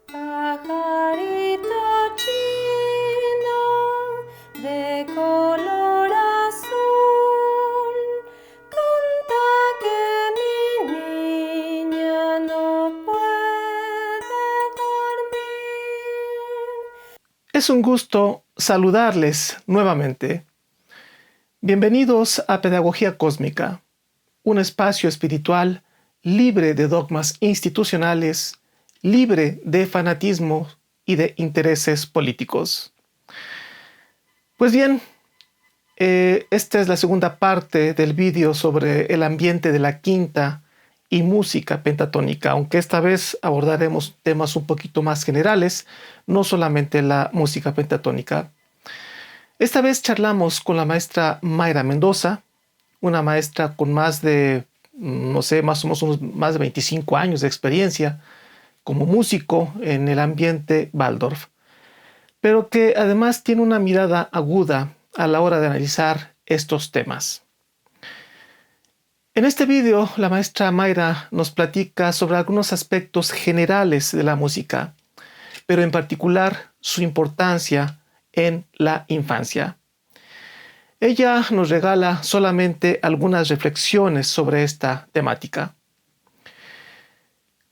Pajarito chino de color azul, canta que mi niña no puede dormir. Es un gusto saludarles nuevamente. Bienvenidos a Pedagogía Cósmica, un espacio espiritual libre de dogmas institucionales, libre de fanatismo y de intereses políticos. Pues bien, esta es la segunda parte del vídeo sobre el ambiente de la quinta y música pentatónica, aunque esta vez abordaremos temas un poquito más generales, no solamente la música pentatónica. Esta vez charlamos con la maestra Mayra Mendoza, una maestra con más de, más o menos más de 25 años de experiencia como músico en el ambiente Waldorf, pero que además tiene una mirada aguda a la hora de analizar estos temas. En este video, la maestra Mayra nos platica sobre algunos aspectos generales de la música, pero en particular su importancia en la infancia. Ella nos regala solamente algunas reflexiones sobre esta temática.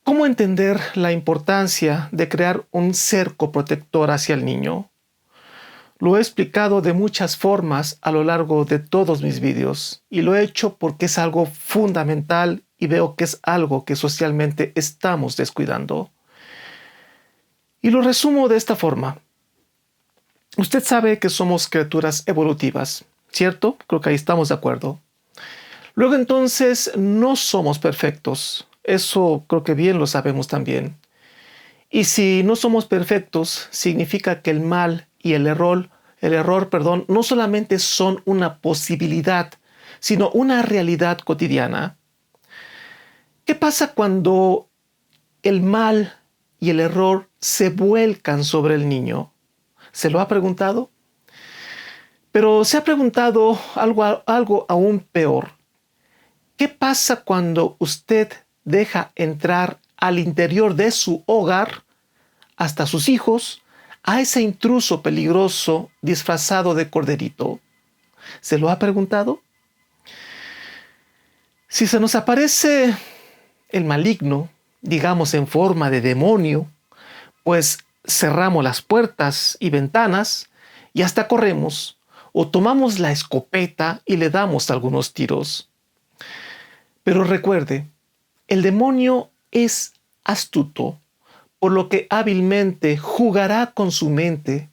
¿Cómo entender la importancia de crear un cerco protector hacia el niño? Lo he explicado de muchas formas a lo largo de todos mis vídeos y lo he hecho porque es algo fundamental y veo que es algo que socialmente estamos descuidando. Y lo resumo de esta forma. Usted sabe que somos criaturas evolutivas, ¿cierto? Creo que ahí estamos de acuerdo. Luego entonces no somos perfectos. Eso creo que bien lo sabemos también. Y si no somos perfectos, significa que el mal y el error, no solamente son una posibilidad, sino una realidad cotidiana. ¿Qué pasa cuando el mal y el error se vuelcan sobre el niño? ¿Se lo ha preguntado? Pero se ha preguntado algo aún peor. ¿Qué pasa cuando usted deja entrar al interior de su hogar, hasta sus hijos, a ese intruso peligroso disfrazado de corderito? ¿Se lo ha preguntado? Si se nos aparece el maligno, digamos en forma de demonio, pues cerramos las puertas y ventanas y hasta corremos o tomamos la escopeta y le damos algunos tiros. Pero recuerde, el demonio es astuto, por lo que hábilmente jugará con su mente,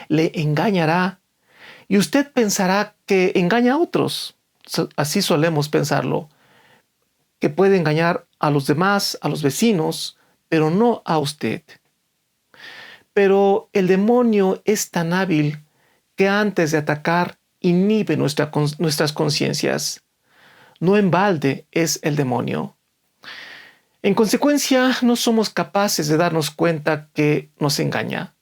le engañará y usted pensará que engaña a otros. Así solemos pensarlo, que puede engañar a los demás, a los vecinos, pero no a usted. Pero el demonio es tan hábil que antes de atacar inhibe nuestras conciencias. No en balde es el demonio. En consecuencia, no somos capaces de darnos cuenta que nos engaña.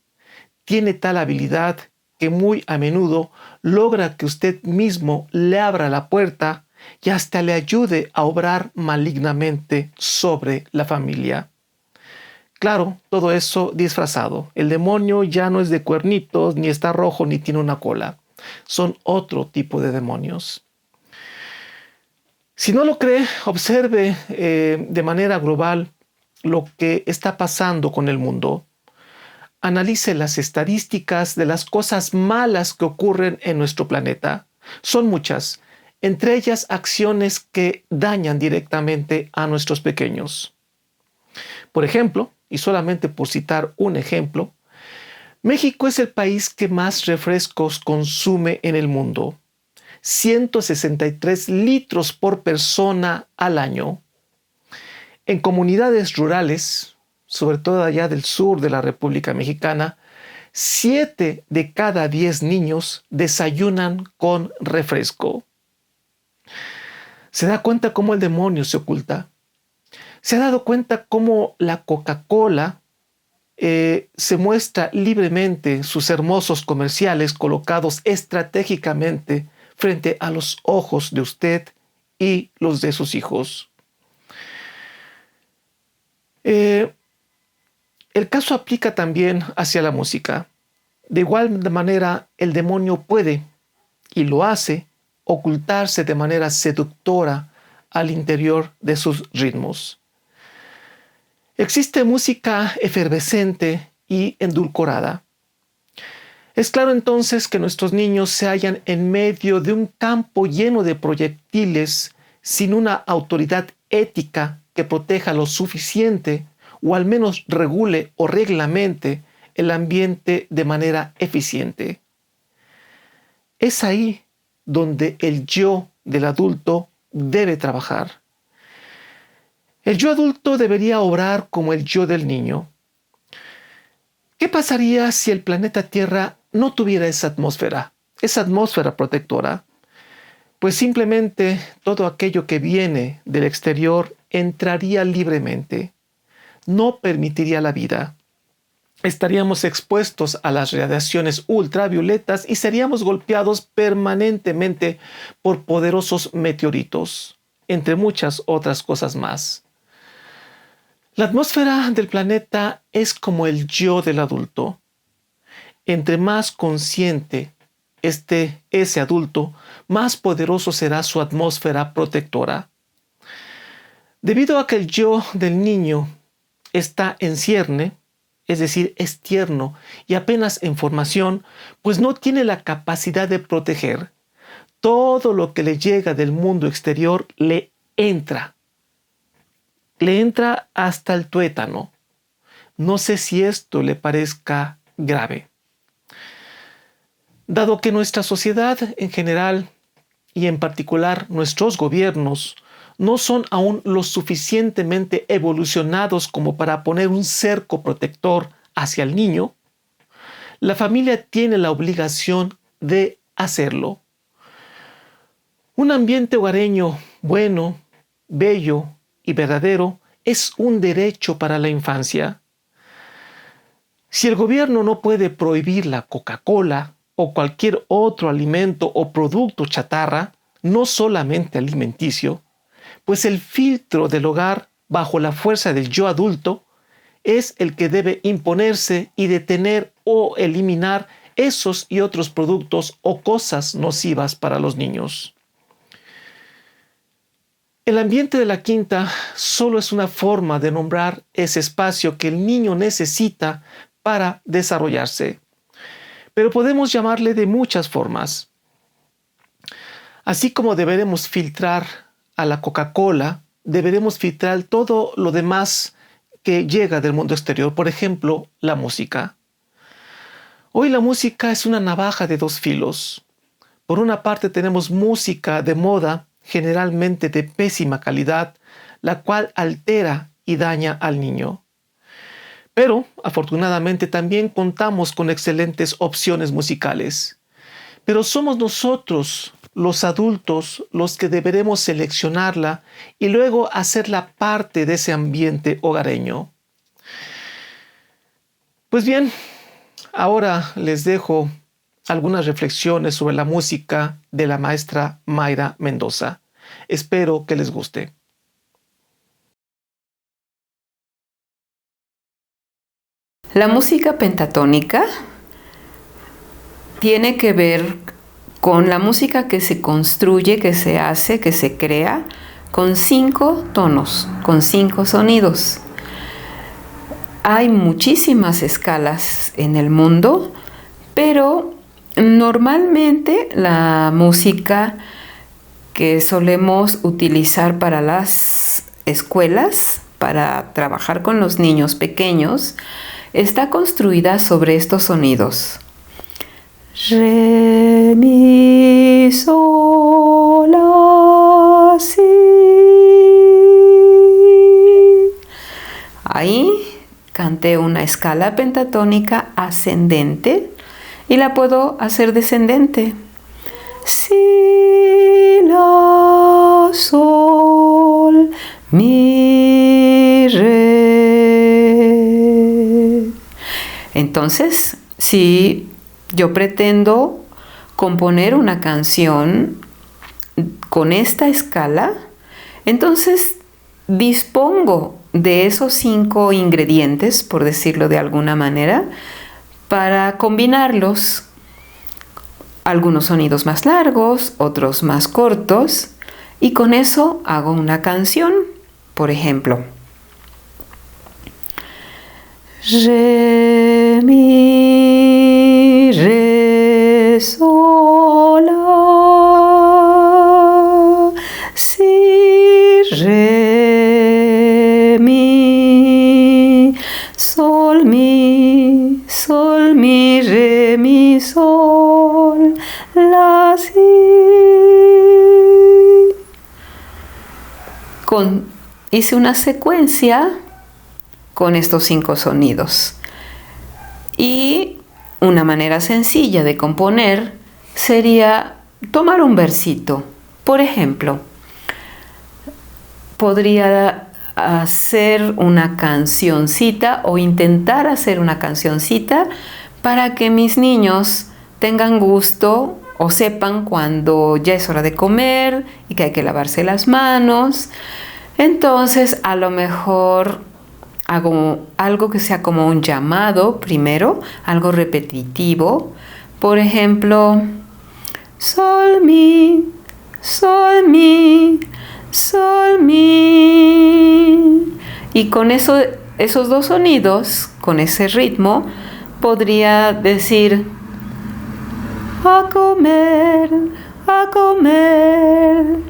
Tiene tal habilidad que muy a menudo logra que usted mismo le abra la puerta y hasta le ayude a obrar malignamente sobre la familia. Claro, todo eso disfrazado. El demonio ya no es de cuernitos, ni está rojo, ni tiene una cola. Son otro tipo de demonios. Si no lo cree, observe de manera global lo que está pasando con el mundo. Analice las estadísticas de las cosas malas que ocurren en nuestro planeta. Son muchas, entre ellas acciones que dañan directamente a nuestros pequeños. Por ejemplo, y solamente por citar un ejemplo, México es el país que más refrescos consume en el mundo. 163 litros por persona al año. En comunidades rurales, sobre todo allá del sur de la República Mexicana, 7 de cada 10 niños desayunan con refresco. ¿Se da cuenta cómo el demonio se oculta? ¿Se ha dado cuenta cómo la Coca-Cola se muestra libremente sus hermosos comerciales colocados estratégicamente frente a los ojos de usted y los de sus hijos? El el caso aplica también hacia la música. De igual manera, el demonio puede, y lo hace, ocultarse de manera seductora al interior de sus ritmos. Existe música efervescente y endulcorada. Es claro entonces que nuestros niños se hallan en medio de un campo lleno de proyectiles sin una autoridad ética que proteja lo suficiente o al menos regule o reglamente el ambiente de manera eficiente. Es ahí donde el yo del adulto debe trabajar. El yo adulto debería obrar como el yo del niño. ¿Qué pasaría si el planeta Tierra no tuviera esa atmósfera protectora? Pues simplemente todo aquello que viene del exterior entraría libremente. No permitiría la vida. Estaríamos expuestos a las radiaciones ultravioletas y seríamos golpeados permanentemente por poderosos meteoritos, entre muchas otras cosas más. La atmósfera del planeta es como el yo del adulto. Entre más consciente esté ese adulto, más poderoso será su atmósfera protectora. Debido a que el yo del niño está en cierne, es decir, es tierno y apenas en formación, pues no tiene la capacidad de proteger. Todo lo que le llega del mundo exterior le entra hasta el tuétano. No sé si esto le parezca grave. Dado que nuestra sociedad en general y en particular nuestros gobiernos no son aún lo suficientemente evolucionados como para poner un cerco protector hacia el niño, la familia tiene la obligación de hacerlo. Un ambiente hogareño bueno, bello y verdadero es un derecho para la infancia. Si el gobierno no puede prohibir la Coca-Cola o cualquier otro alimento o producto chatarra, no solamente alimenticio, pues el filtro del hogar bajo la fuerza del yo adulto es el que debe imponerse y detener o eliminar esos y otros productos o cosas nocivas para los niños. El ambiente de la quinta solo es una forma de nombrar ese espacio que el niño necesita para desarrollarse, pero podemos llamarle de muchas formas. Así como deberemos filtrar a la Coca-Cola, deberemos filtrar todo lo demás que llega del mundo exterior, por ejemplo, la música. Hoy la música es una navaja de dos filos. Por una parte tenemos música de moda, generalmente de pésima calidad, la cual altera y daña al niño. Pero, afortunadamente, también contamos con excelentes opciones musicales. Pero somos nosotros, los adultos, los que deberemos seleccionarla y luego hacerla parte de ese ambiente hogareño. Pues bien, ahora les dejo algunas reflexiones sobre la música de la maestra Mayra Mendoza. Espero que les guste. La música pentatónica tiene que ver con la música que se construye, que se hace, que se crea con 5 tonos, con 5 sonidos. Hay muchísimas escalas en el mundo, pero normalmente la música que solemos utilizar para las escuelas, para trabajar con los niños pequeños, está construida sobre estos sonidos. Re, mi, sol, la, si. Ahí canté una escala pentatónica ascendente y la puedo hacer descendente. Si, la, sol, mi, re. Entonces, si yo pretendo componer una canción con esta escala, entonces dispongo de esos 5 ingredientes, por decirlo de alguna manera, para combinarlos. Algunos sonidos más largos, otros más cortos, y con eso hago una canción. Por ejemplo, re, mi, re, sol, la, si, re, mi, sol, mi, re, mi, sol, la, si. Hice una secuencia con estos 5 sonidos. Y una manera sencilla de componer sería tomar un versito. Por ejemplo, podría hacer una cancioncita o intentar hacer una cancioncita para que mis niños tengan gusto o sepan cuando ya es hora de comer y que hay que lavarse las manos. Entonces, a lo mejor hago algo que sea como un llamado primero, algo repetitivo. Por ejemplo, sol, mi, sol, mi, sol, mi. Y con esos 2 sonidos, con ese ritmo, podría decir a comer, a comer,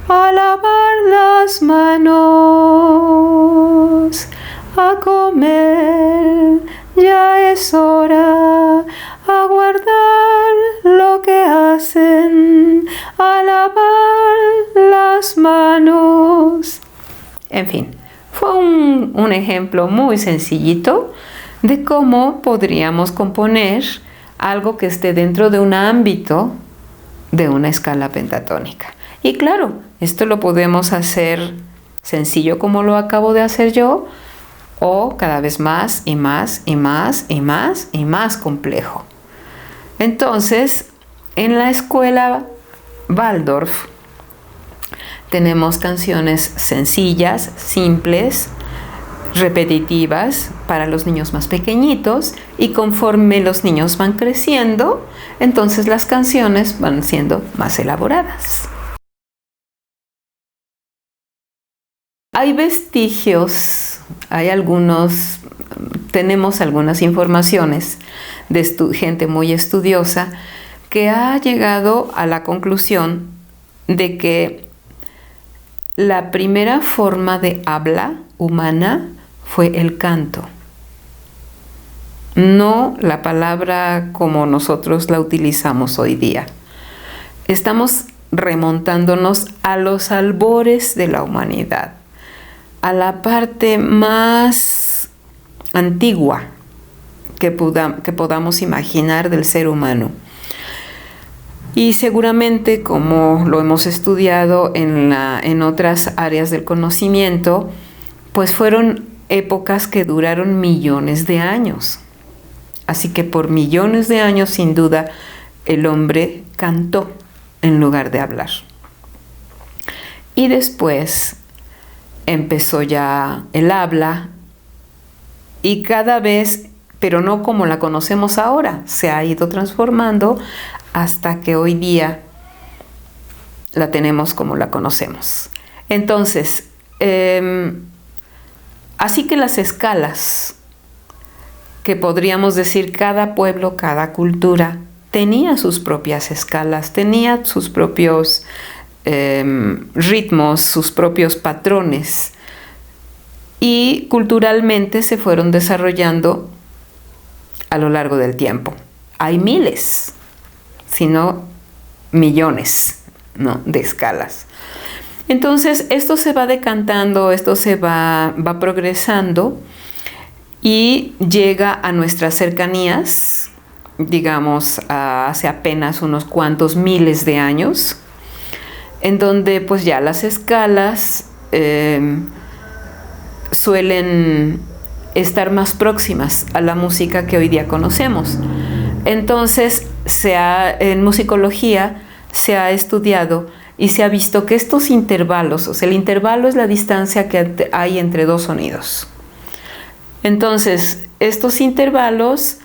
a lavar las manos, a comer, ya es hora, a guardar lo que hacen, a lavar las manos. En fin, fue un ejemplo muy sencillito de cómo podríamos componer algo que esté dentro de un ámbito de una escala pentatónica. Y claro, esto lo podemos hacer sencillo como lo acabo de hacer yo, o cada vez más y más y más y más y más complejo. Entonces, en la escuela Waldorf tenemos canciones sencillas, simples, repetitivas para los niños más pequeñitos, y conforme los niños van creciendo, entonces las canciones van siendo más elaboradas. Hay vestigios, tenemos algunas informaciones de gente muy estudiosa que ha llegado a la conclusión de que la primera forma de habla humana fue el canto, no la palabra como nosotros la utilizamos hoy día. Estamos remontándonos a los albores de la humanidad, a la parte más antigua que podamos imaginar del ser humano. Y seguramente, como lo hemos estudiado en otras áreas del conocimiento, pues fueron épocas que duraron millones de años. Así que por millones de años, sin duda, el hombre cantó en lugar de hablar. Y después empezó ya el habla, y cada vez, pero no como la conocemos ahora, se ha ido transformando hasta que hoy día la tenemos como la conocemos. Entonces, así que las escalas, que podríamos decir cada pueblo, cada cultura, tenía sus propias escalas, tenía sus propios ritmos, sus propios patrones, y culturalmente se fueron desarrollando a lo largo del tiempo. Hay miles, si no millones, ¿no?, de escalas. Entonces, esto se va decantando, esto se va progresando, y llega a nuestras cercanías, digamos, hace apenas unos cuantos miles de años, en donde pues ya las escalas suelen estar más próximas a la música que hoy día conocemos. Entonces, en musicología se ha estudiado y se ha visto que estos intervalos, o sea, el intervalo es la distancia que hay entre dos sonidos. Entonces, estos intervalos,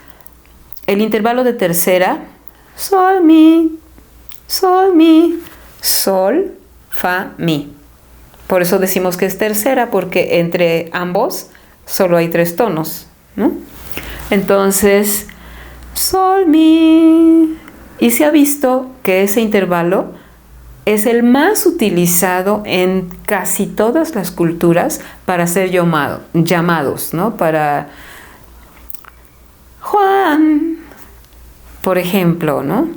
el intervalo de tercera, sol, mi, sol, fa, mi. Por eso decimos que es tercera, porque entre ambos solo hay 3 tonos, ¿no? Entonces, sol, mi. Y se ha visto que ese intervalo es el más utilizado en casi todas las culturas para ser llamados, ¿no? Para Juan, por ejemplo, ¿no?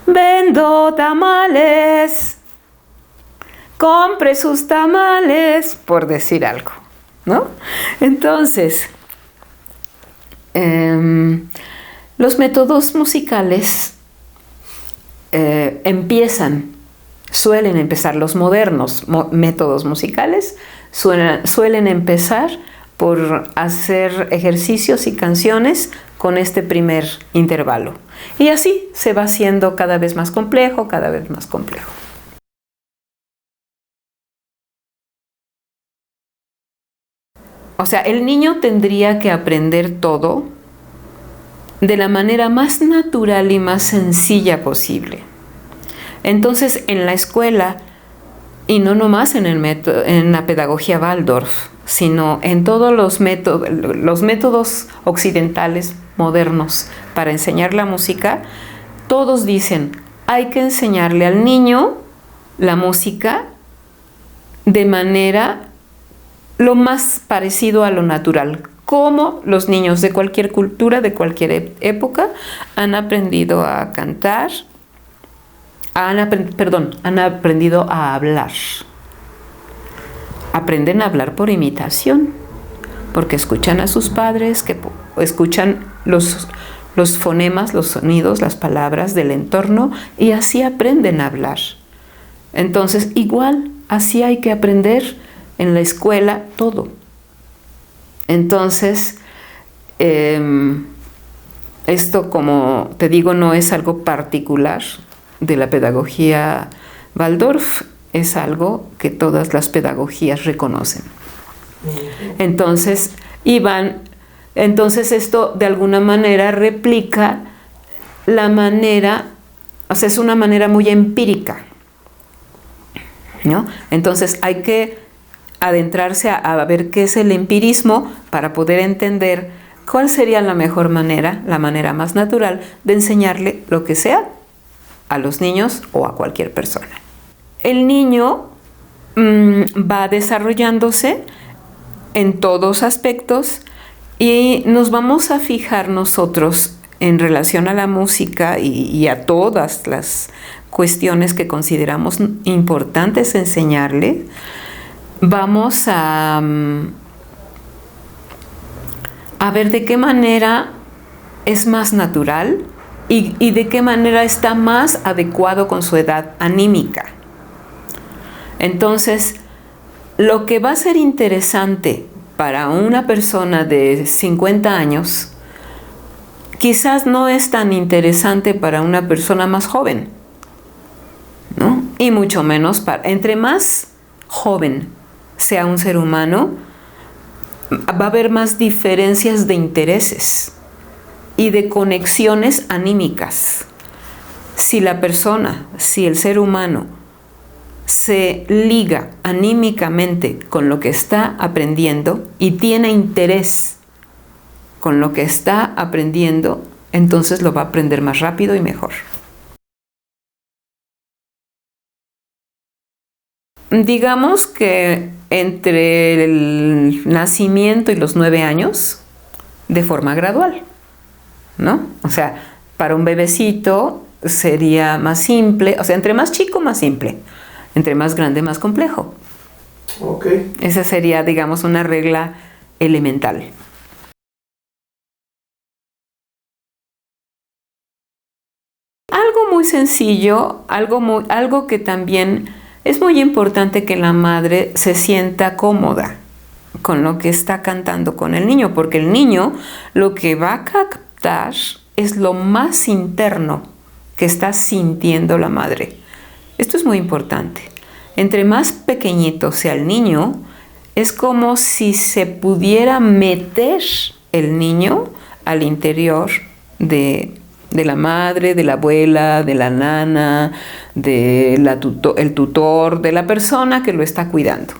Vendo tamales, compre sus tamales, por decir algo, ¿no? Entonces, los métodos musicales suelen empezar, los modernos métodos musicales suelen empezar por hacer ejercicios y canciones con este primer intervalo. Y así se va haciendo cada vez más complejo, cada vez más complejo. O sea, el niño tendría que aprender todo de la manera más natural y más sencilla posible. Entonces, en la escuela, y no nomás en la pedagogía Waldorf, sino en todos los métodos occidentales modernos para enseñar la música, todos dicen, hay que enseñarle al niño la música de manera lo más parecido a lo natural, como los niños de cualquier cultura, de cualquier época, han aprendido a cantar, han aprendido a hablar. Aprenden a hablar por imitación, porque escuchan a sus padres, que escuchan los fonemas, los sonidos, las palabras del entorno, y así aprenden a hablar. Entonces, igual, así hay que aprender en la escuela todo. Entonces, esto, como te digo, no es algo particular de la pedagogía Waldorf, es algo que todas las pedagogías reconocen. Entonces, esto de alguna manera replica la manera, o sea, es una manera muy empírica, ¿no? Entonces hay que adentrarse a ver qué es el empirismo para poder entender cuál sería la mejor manera, la manera más natural de enseñarle lo que sea a los niños o a cualquier persona. El niño va desarrollándose en todos aspectos y nos vamos a fijar nosotros en relación a la música y a todas las cuestiones que consideramos importantes enseñarle. Vamos a ver de qué manera es más natural y de qué manera está más adecuado con su edad anímica. Entonces, lo que va a ser interesante para una persona de 50 años, quizás no es tan interesante para una persona más joven, ¿no? Y mucho menos entre más joven sea un ser humano, va a haber más diferencias de intereses y de conexiones anímicas. Si el ser humano se liga anímicamente con lo que está aprendiendo y tiene interés con lo que está aprendiendo, entonces lo va a aprender más rápido y mejor. Digamos que entre el nacimiento y los 9 años, de forma gradual, ¿no? O sea, para un bebecito sería más simple, o sea, entre más chico, más simple. Entre más grande, más complejo. Okay. Esa sería, digamos, una regla elemental. Algo muy sencillo, algo que también es muy importante, que la madre se sienta cómoda con lo que está cantando con el niño, porque el niño lo que va a captar es lo más interno que está sintiendo la madre. Esto es muy importante. Entre más pequeñito sea el niño, es como si se pudiera meter el niño al interior de la madre, de la abuela, de la nana, el tutor, de la persona que lo está cuidando.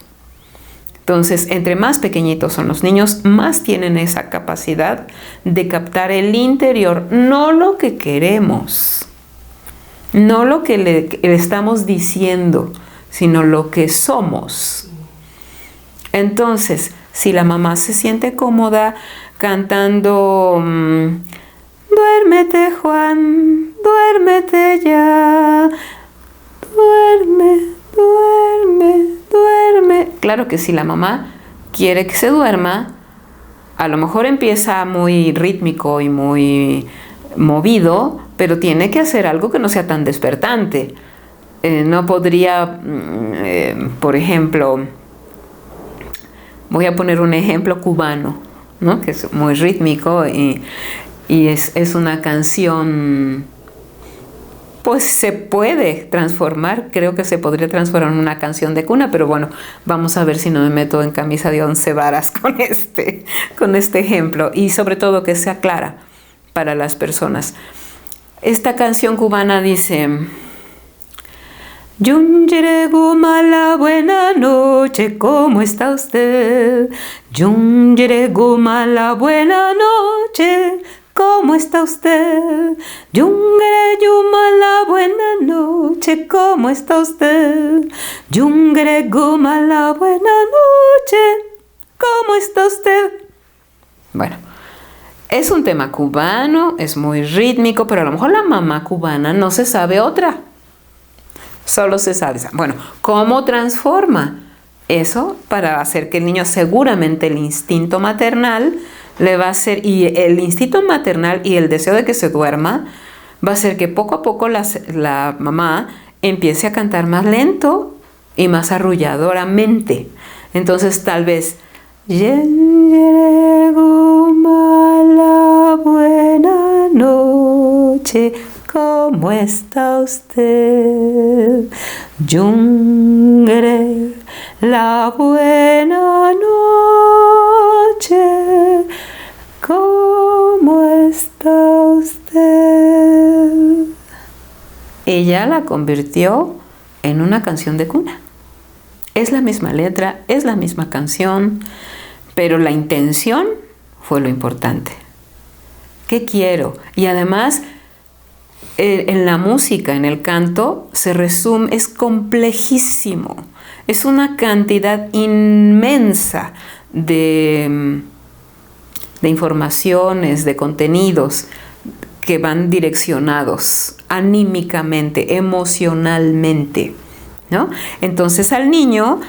Entonces, entre más pequeñitos son los niños, más tienen esa capacidad de captar el interior, no lo que queremos, no lo que le estamos diciendo, sino lo que somos. Entonces, si la mamá se siente cómoda cantando duérmete, Juan, duérmete ya, duerme, duerme, duerme. Claro que si la mamá quiere que se duerma, a lo mejor empieza muy rítmico y muy movido, pero tiene que hacer algo que no sea tan despertante. No podría, por ejemplo, voy a poner un ejemplo cubano, ¿no? Que es muy rítmico y es una canción, pues se puede transformar, creo que se podría transformar en una canción de cuna, pero bueno, vamos a ver si no me meto en camisa de 11 varas con este ejemplo, y sobre todo que sea clara para las personas. Esta canción cubana dice: Yunjere Gumala, buena noche, ¿cómo está usted? Yunjere Gumala, buena noche, ¿cómo está usted? Yungere Yumala, buena noche, ¿cómo está usted? Yungere Gumala, buena noche, ¿cómo está usted? Bueno, es un tema cubano, es muy rítmico, pero a lo mejor la mamá cubana no se sabe otra. Solo se sabe, bueno, ¿cómo transforma eso para hacer que el niño, seguramente el instinto maternal le va a hacer, y el instinto maternal y el deseo de que se duerma va a hacer que poco a poco la mamá empiece a cantar más lento y más arrulladoramente? Entonces tal vez llegó la buena noche, ¿cómo está usted? Yungere, la buena noche, ¿cómo está usted? Ella la convirtió en una canción de cuna. Es la misma letra, es la misma canción, pero la intención fue lo importante. ¿Qué quiero? Y además, en la música, en el canto, se resume, es complejísimo. Es una cantidad inmensa de informaciones, de contenidos que van direccionados anímicamente, emocionalmente, ¿no? Entonces al niño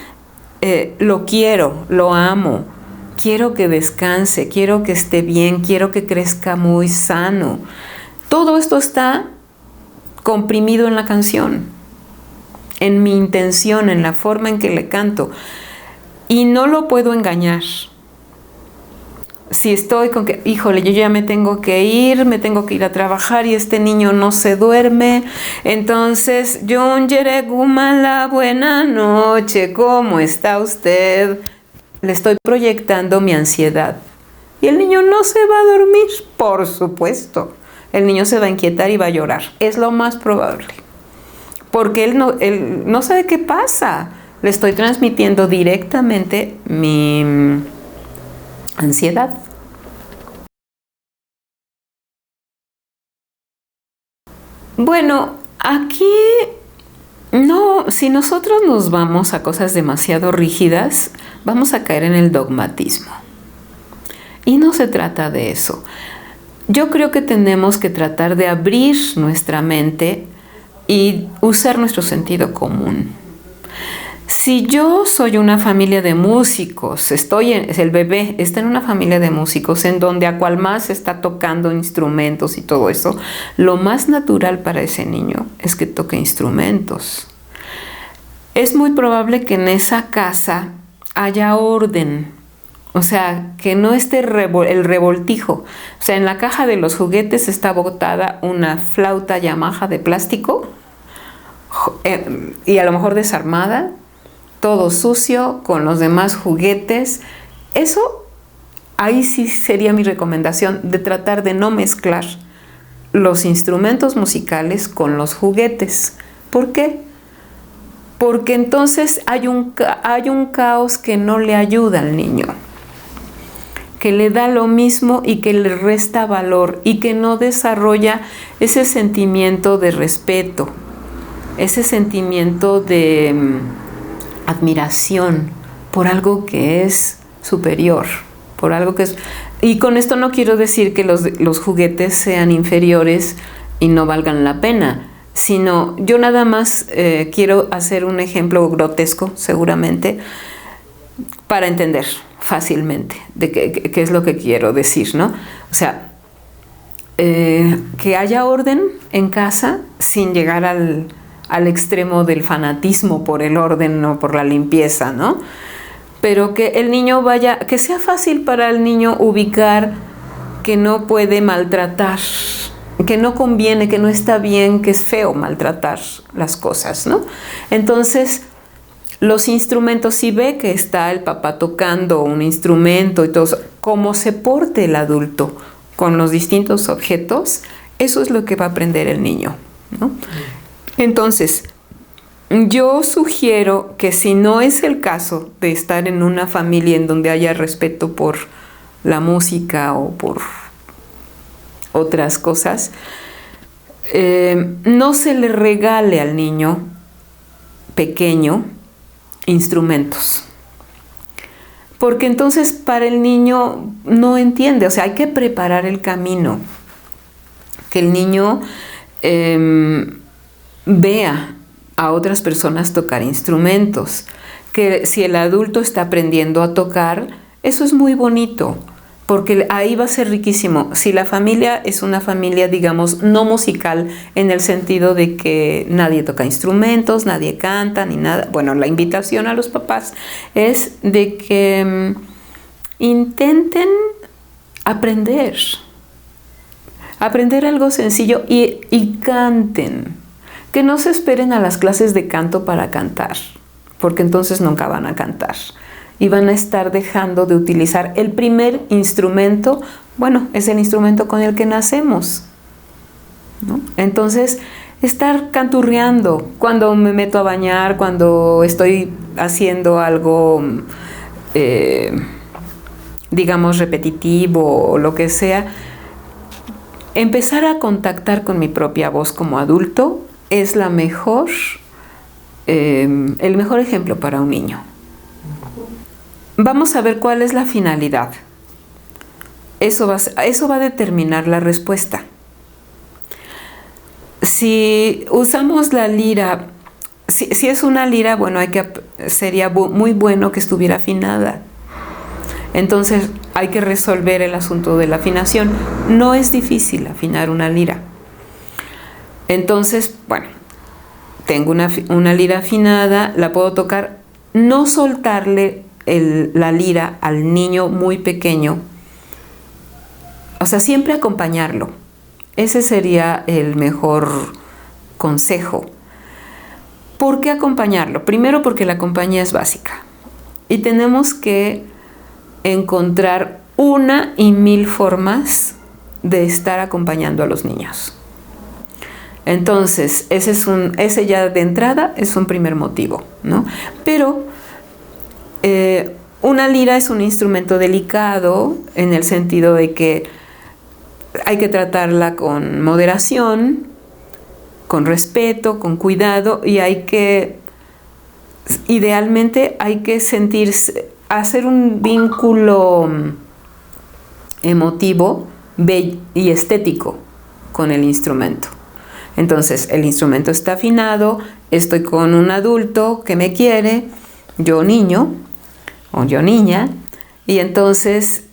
lo quiero, lo amo, quiero que descanse, quiero que esté bien, quiero que crezca muy sano. Todo esto está comprimido en la canción, en mi intención, en la forma en que le canto, y no lo puedo engañar. Si estoy con que, híjole, yo ya me tengo que ir a trabajar y este niño no se duerme, entonces, Yunjere Gumala, buena noche, ¿cómo está usted? Le estoy proyectando mi ansiedad. Y el niño no se va a dormir, por supuesto. El niño se va a inquietar y va a llorar. Es lo más probable. Porque él no sabe qué pasa. Le estoy transmitiendo directamente mi ansiedad. Bueno, aquí no, si nosotros nos vamos a cosas demasiado rígidas, vamos a caer en el dogmatismo. Y no se trata de eso. Yo creo que tenemos que tratar de abrir nuestra mente y usar nuestro sentido común. Si yo soy una familia de músicos, el bebé está en una familia de músicos en donde a cual más está tocando instrumentos y todo eso, lo más natural para ese niño es que toque instrumentos. Es muy probable que en esa casa haya orden. O sea, que no esté el revoltijo. O sea, en la caja de los juguetes está botada una flauta Yamaha de plástico, y a lo mejor desarmada, todo sucio, con los demás juguetes. Eso, ahí sí sería mi recomendación de tratar de no mezclar los instrumentos musicales con los juguetes. ¿Por qué? Porque entonces hay un caos que no le ayuda al niño, que le da lo mismo y que le resta valor y que no desarrolla ese sentimiento de respeto, ese sentimiento de admiración por algo que es superior, por algo que es... Y con esto no quiero decir que los juguetes sean inferiores y no valgan la pena, sino yo nada más quiero hacer un ejemplo grotesco, seguramente, para entender fácilmente de qué es lo que quiero decir, ¿no? O sea, que haya orden en casa sin llegar al extremo del fanatismo por el orden o por la limpieza, ¿no? Pero que el niño vaya, que sea fácil para el niño ubicar que no puede maltratar, que no conviene, que no está bien, que es feo maltratar las cosas, ¿no? Entonces, los instrumentos, si ve que está el papá tocando un instrumento y todo eso, cómo se porte el adulto con los distintos objetos, eso es lo que va a aprender el niño, ¿no? Entonces, yo sugiero que si no es el caso de estar en una familia en donde haya respeto por la música o por otras cosas, no se le regale al niño pequeño instrumentos. Porque entonces para el niño no entiende, o sea, hay que preparar el camino, que el niño vea a otras personas tocar instrumentos, que si el adulto está aprendiendo a tocar, eso es muy bonito, porque ahí va a ser riquísimo. Si la familia es una familia, digamos, no musical, en el sentido de que nadie toca instrumentos, nadie canta, ni nada. Bueno, la invitación a los papás es de que intenten aprender algo sencillo y canten. Que no se esperen a las clases de canto para cantar, porque entonces nunca van a cantar. Y van a estar dejando de utilizar el primer instrumento, bueno, es el instrumento con el que nacemos, ¿no? Entonces, estar canturreando cuando me meto a bañar, cuando estoy haciendo algo, digamos, repetitivo o lo que sea, empezar a contactar con mi propia voz como adulto es el mejor ejemplo para un niño. Vamos a ver cuál es la finalidad. Eso va a determinar la respuesta. Si usamos la lira, si es una lira, bueno, sería muy bueno que estuviera afinada. Entonces hay que resolver el asunto de la afinación. No es difícil afinar una lira. Entonces, bueno, tengo una lira afinada, la puedo tocar, no soltarle la lira al niño muy pequeño, o sea, siempre acompañarlo. Ese sería el mejor consejo. ¿Por qué acompañarlo? Primero porque la compañía es básica y tenemos que encontrar 1,000 formas de estar acompañando a los niños. Entonces, ese ya de entrada es un primer motivo, ¿no? Pero una lira es un instrumento delicado en el sentido de que hay que tratarla con moderación, con respeto, con cuidado, y idealmente hay que hacer un vínculo emotivo y estético con el instrumento. Entonces, el instrumento está afinado, estoy con un adulto que me quiere, yo niño o yo niña, y entonces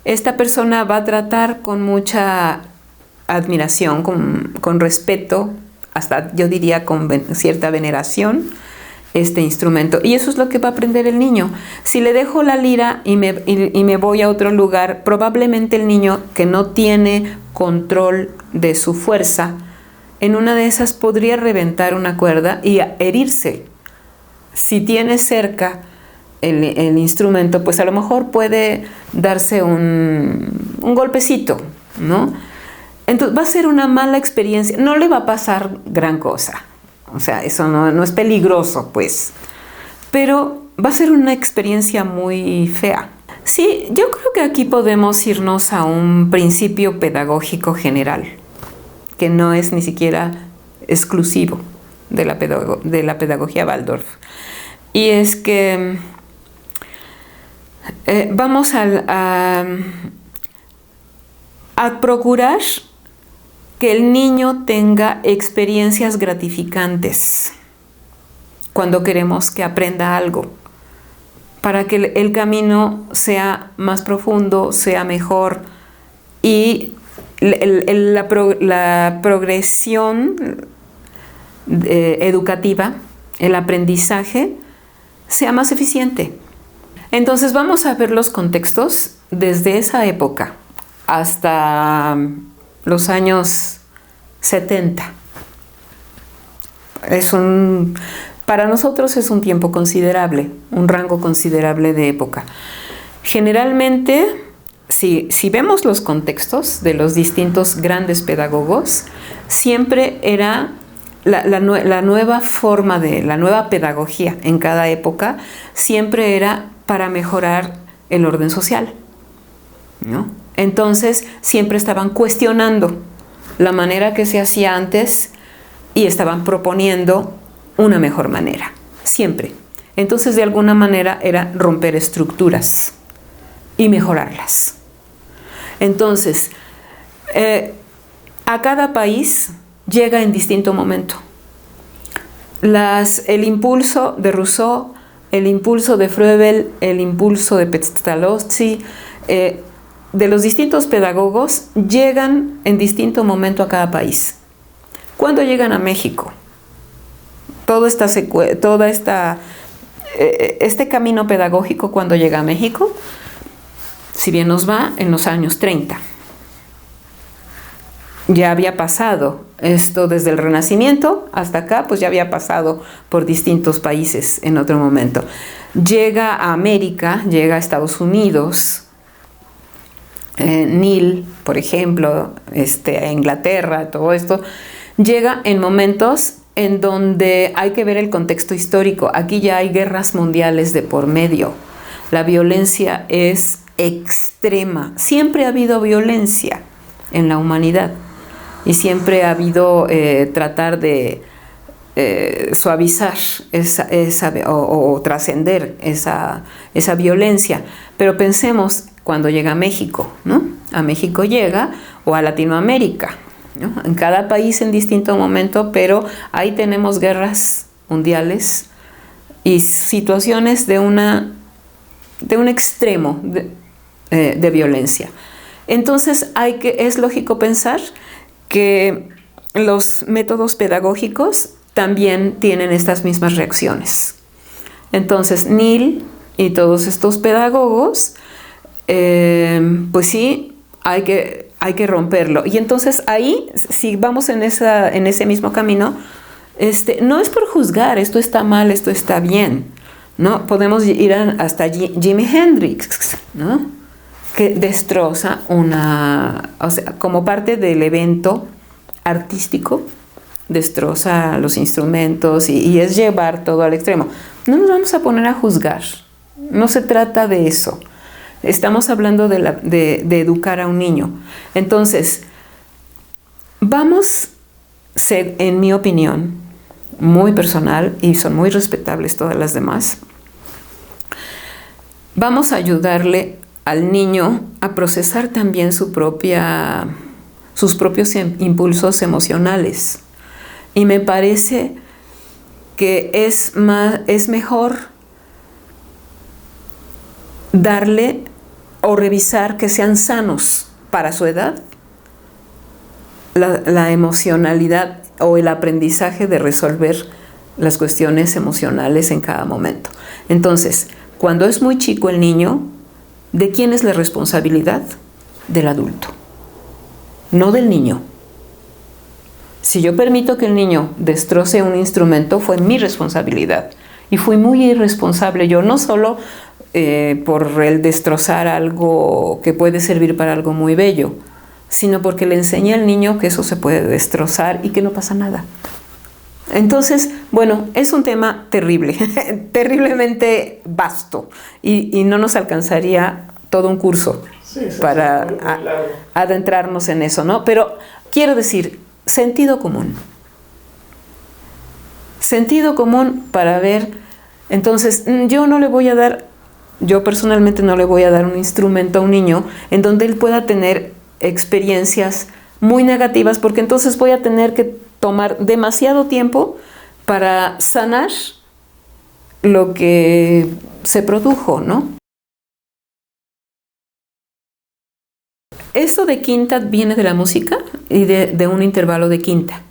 esta persona va a tratar con mucha admiración, con respeto, hasta yo diría con cierta veneración, este instrumento. Y eso es lo que va a aprender el niño. Si le dejo la lira y me voy a otro lugar, probablemente el niño que no tiene control de su fuerza en una de esas podría reventar una cuerda y herirse. Si tiene cerca el instrumento, pues a lo mejor puede darse un golpecito, ¿no? Entonces va a ser una mala experiencia, no le va a pasar gran cosa, o sea, eso no es peligroso, pues, pero va a ser una experiencia muy fea. Sí, yo creo que aquí podemos irnos a un principio pedagógico general, que no es ni siquiera exclusivo de la pedagogía Waldorf. Y es que vamos a procurar que el niño tenga experiencias gratificantes cuando queremos que aprenda algo, para que el camino sea más profundo, sea mejor y la progresión educativa, el aprendizaje, sea más eficiente. Entonces vamos a ver los contextos desde esa época hasta los años 70. Para nosotros es un tiempo considerable, un rango considerable de época. Generalmente, si vemos los contextos de los distintos grandes pedagogos, siempre era la nueva forma la nueva pedagogía en cada época, siempre era para mejorar el orden social, ¿no? Entonces, siempre estaban cuestionando la manera que se hacía antes y estaban proponiendo una mejor manera, siempre. Entonces, de alguna manera era romper estructuras y mejorarlas. Entonces, a cada país llega en distinto momento. El impulso de Rousseau, el impulso de Froebel, el impulso de Pestalozzi, de los distintos pedagogos, llegan en distinto momento a cada país. ¿Cuándo llegan a México? Este camino pedagógico, cuando llega a México, si bien nos va, en los años 30. Ya había pasado esto desde el Renacimiento hasta acá, pues ya había pasado por distintos países en otro momento. Llega a América, llega a Estados Unidos, Neil, por ejemplo, a Inglaterra, todo esto, llega en momentos en donde hay que ver el contexto histórico. Aquí ya hay guerras mundiales de por medio. La violencia es extrema. Siempre ha habido violencia en la humanidad y siempre ha habido tratar de suavizar o trascender esa violencia. Pero pensemos cuando llega a México, ¿no? A México llega, o a Latinoamérica, ¿no? En cada país en distinto momento, pero ahí tenemos guerras mundiales y situaciones de un extremo de violencia. Entonces es lógico pensar que los métodos pedagógicos también tienen estas mismas reacciones. Entonces Neil y todos estos pedagogos, pues sí, hay que romperlo. Y entonces ahí, si vamos en ese mismo camino, no es por juzgar, esto está mal, esto está bien, ¿no? Podemos ir hasta Jimi Hendrix, ¿no? Que destroza como parte del evento artístico, destroza los instrumentos y es llevar todo al extremo. No nos vamos a poner a juzgar, no se trata de eso. Estamos hablando de educar a un niño. Entonces, en mi opinión, muy personal, y son muy respetables todas las demás, vamos a ayudarle al niño a procesar también sus propios impulsos emocionales. Y me parece que es mejor darle o revisar que sean sanos para su edad la emocionalidad o el aprendizaje de resolver las cuestiones emocionales en cada momento. Entonces, cuando es muy chico el niño, ¿de quién es la responsabilidad? Del adulto, no del niño. Si yo permito que el niño destroce un instrumento, fue mi responsabilidad. Y fui muy irresponsable yo, no solo por el destrozar algo que puede servir para algo muy bello, sino porque le enseñé al niño que eso se puede destrozar y que no pasa nada. Entonces, bueno, es un tema terrible, terriblemente vasto, y no nos alcanzaría todo un curso para adentrarnos en eso, ¿no? Pero quiero decir, sentido común. Sentido común para ver, entonces, yo personalmente no le voy a dar un instrumento a un niño en donde él pueda tener experiencias muy negativas, porque entonces voy a tener que tomar demasiado tiempo para sanar lo que se produjo, ¿no? Esto de quinta viene de la música y de un intervalo de quinta.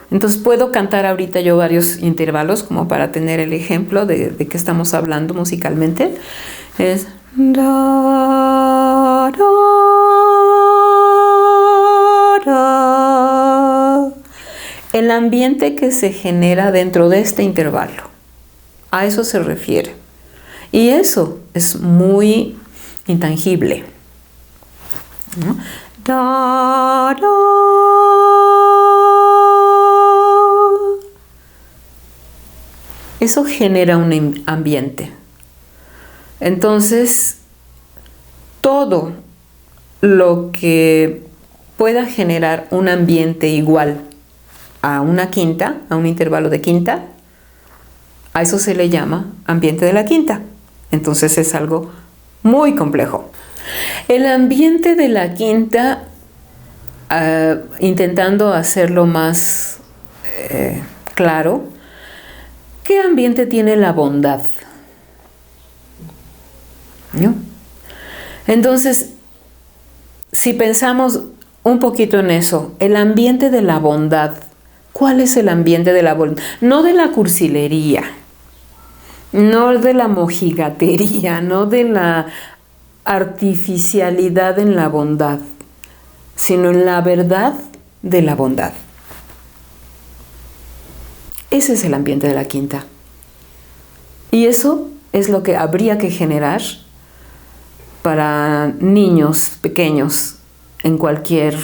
Entonces puedo cantar ahorita yo varios intervalos como para tener el ejemplo de qué estamos hablando musicalmente. Es da, da, da. El ambiente que se genera dentro de este intervalo, a eso se refiere. Y eso es muy intangible, ¿no? Da, da. Eso genera un ambiente. Entonces, todo lo que pueda generar un ambiente igual a una quinta, a un intervalo de quinta, a eso se le llama ambiente de la quinta. Entonces es algo muy complejo. El ambiente de la quinta, intentando hacerlo más claro, ¿qué ambiente tiene la bondad? ¿No? Entonces, si pensamos un poquito en eso, el ambiente de la bondad, ¿cuál es el ambiente de la bondad? No de la cursilería, no de la mojigatería, no de la artificialidad en la bondad, sino en la verdad de la bondad. Ese es el ambiente de la quinta. Y eso es lo que habría que generar para niños pequeños en cualquier...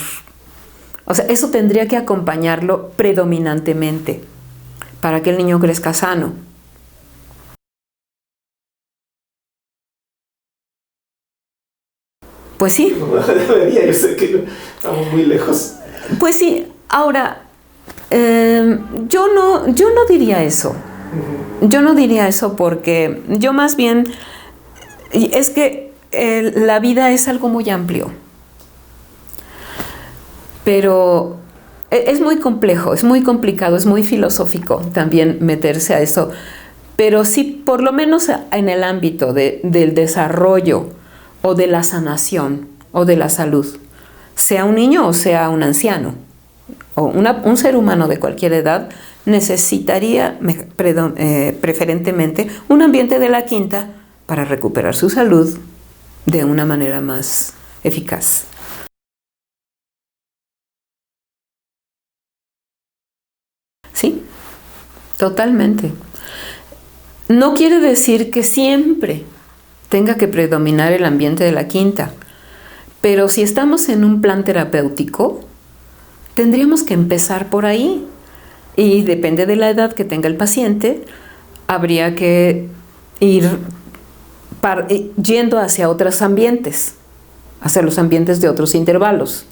O sea, eso tendría que acompañarlo predominantemente para que el niño crezca sano. Pues sí. Debería, yo sé que estamos muy lejos. Pues sí, ahora, yo no diría eso. Yo no diría eso porque yo más bien, es que la vida es algo muy amplio. Pero es muy complejo, es muy complicado, es muy filosófico también meterse a eso. Pero sí, por lo menos en el ámbito del desarrollo o de la sanación o de la salud, sea un niño o sea un anciano o un ser humano de cualquier edad, necesitaría preferentemente un ambiente de la quinta para recuperar su salud de una manera más eficaz. Sí, totalmente. No quiere decir que siempre tenga que predominar el ambiente de la quinta, pero si estamos en un plan terapéutico, tendríamos que empezar por ahí. Y depende de la edad que tenga el paciente, habría que ir yendo hacia otros ambientes, hacia los ambientes de otros intervalos.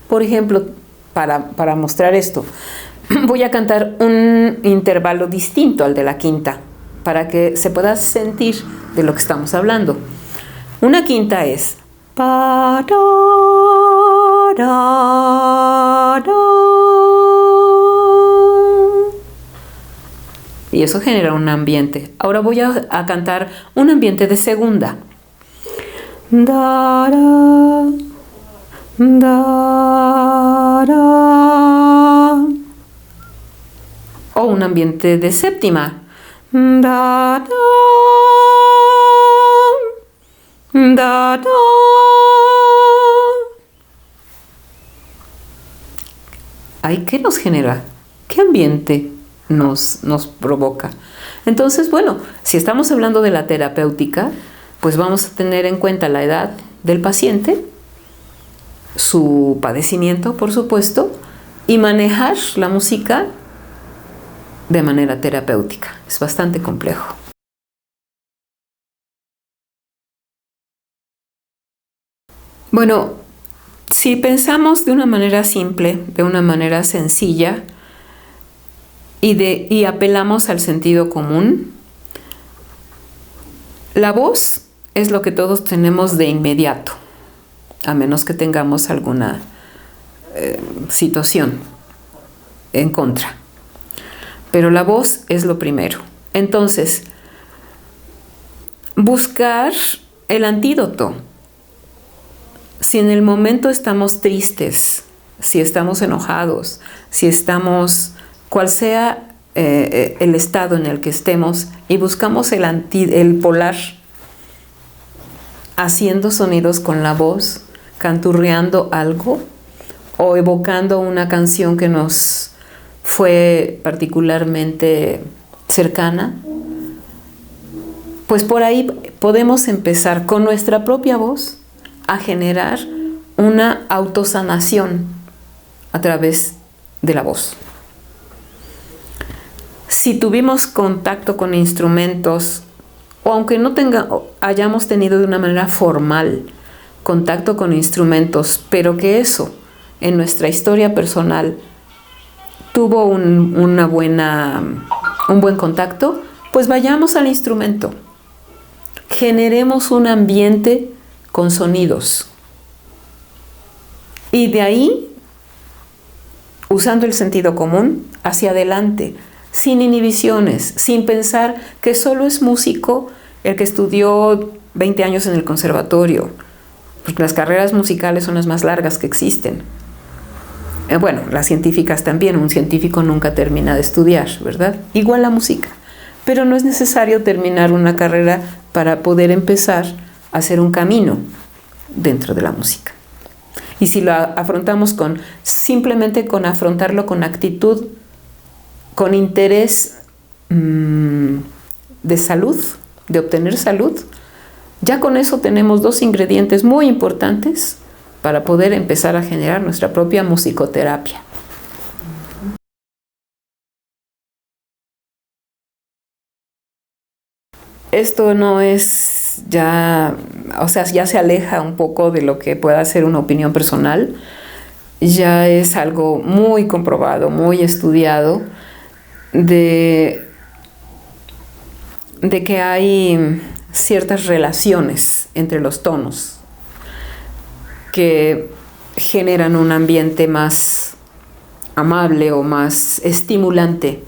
Por ejemplo, para mostrar esto, voy a cantar un intervalo distinto al de la quinta, para que se pueda sentir de lo que estamos hablando. Una quinta es pa, da, da, da. Y eso genera un ambiente. Ahora voy a cantar un ambiente de segunda. Da, da, da, da. O un ambiente de séptima. Da, da, da, da. ¿Ahí qué nos genera? ¿Qué ambiente nos provoca? Entonces, bueno, si estamos hablando de la terapéutica, pues vamos a tener en cuenta la edad del paciente, su padecimiento, por supuesto, y manejar la música de manera terapéutica. Es bastante complejo. Bueno, si pensamos de una manera simple, de una manera sencilla, y apelamos al sentido común, la voz es lo que todos tenemos de inmediato, a menos que tengamos alguna situación en contra. Pero la voz es lo primero. Entonces, buscar el antídoto. Si en el momento estamos tristes, si estamos enojados, si estamos, cual sea el estado en el que estemos, y buscamos el polar, haciendo sonidos con la voz, canturreando algo o evocando una canción que nos fue particularmente cercana, pues por ahí podemos empezar con nuestra propia voz a generar una autosanación a través de la voz. Si tuvimos contacto con instrumentos, o aunque no hayamos tenido de una manera formal contacto con instrumentos, pero que eso en nuestra historia personal tuvo un buen contacto, pues vayamos al instrumento. Generemos un ambiente con sonidos. Y de ahí, usando el sentido común, hacia adelante, sin inhibiciones, sin pensar que solo es músico el que estudió 20 años en el conservatorio, porque las carreras musicales son las más largas que existen. Bueno, las científicas también, un científico nunca termina de estudiar, ¿verdad? Igual la música, pero no es necesario terminar una carrera para poder empezar a hacer un camino dentro de la música. Y si lo afrontamos simplemente con afrontarlo con actitud, con interés de salud, de obtener salud, ya con eso tenemos 2 ingredientes muy importantes para poder empezar a generar nuestra propia musicoterapia. Esto no es ya se aleja un poco de lo que pueda ser una opinión personal, ya es algo muy comprobado, muy estudiado, de que hay ciertas relaciones entre los tonos que generan un ambiente más amable o más estimulante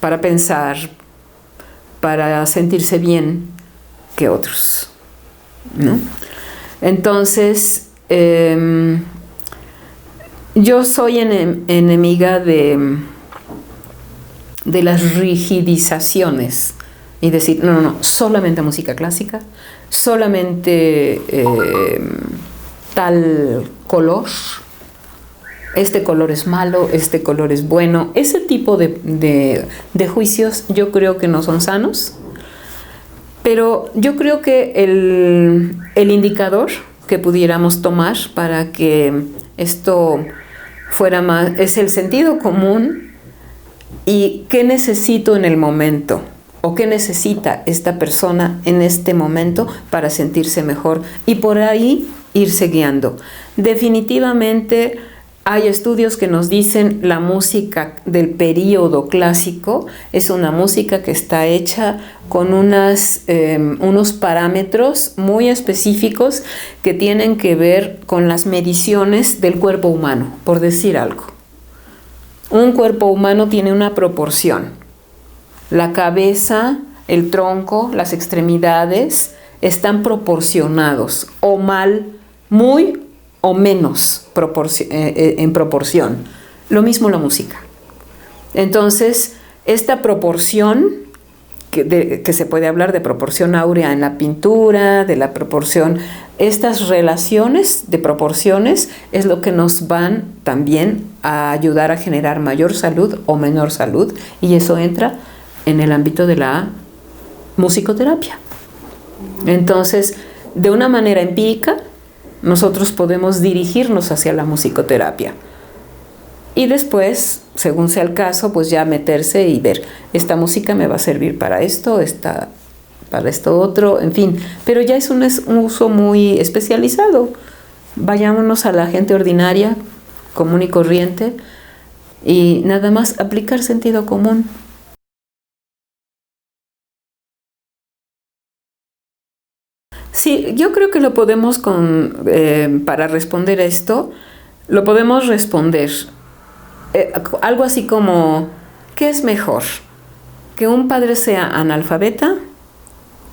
para pensar, para sentirse bien que otros, ¿no? Entonces, yo soy enemiga de las rigidizaciones y decir, no, solamente música clásica, solamente tal color, este color es malo, este color es bueno. Ese tipo de juicios yo creo que no son sanos, pero yo creo que el indicador que pudiéramos tomar para que esto fuera más es el sentido común y qué necesito en el momento o qué necesita esta persona en este momento para sentirse mejor y por ahí irse guiando. Definitivamente hay estudios que nos dicen la música del período clásico es una música que está hecha con unos parámetros muy específicos que tienen que ver con las mediciones del cuerpo humano, por decir algo. Un cuerpo humano tiene una proporción. La cabeza, el tronco, las extremidades están proporcionados o mal, muy o menos en proporción. Lo mismo la música. Entonces, esta proporción, que se puede hablar de proporción áurea en la pintura, de la proporción, estas relaciones de proporciones es lo que nos van también a ayudar a generar mayor salud o menor salud, y eso entra en el ámbito de la musicoterapia. Entonces, de una manera empírica, nosotros podemos dirigirnos hacia la musicoterapia. Y después, según sea el caso, pues ya meterse y ver, esta música me va a servir para esto, para esto otro, en fin. Pero ya es un uso muy especializado. Vayámonos a la gente ordinaria, común y corriente, y nada más aplicar sentido común. Sí, yo creo que lo podemos, para responder a esto, lo podemos responder algo así como, ¿qué es mejor? ¿Que un padre sea analfabeta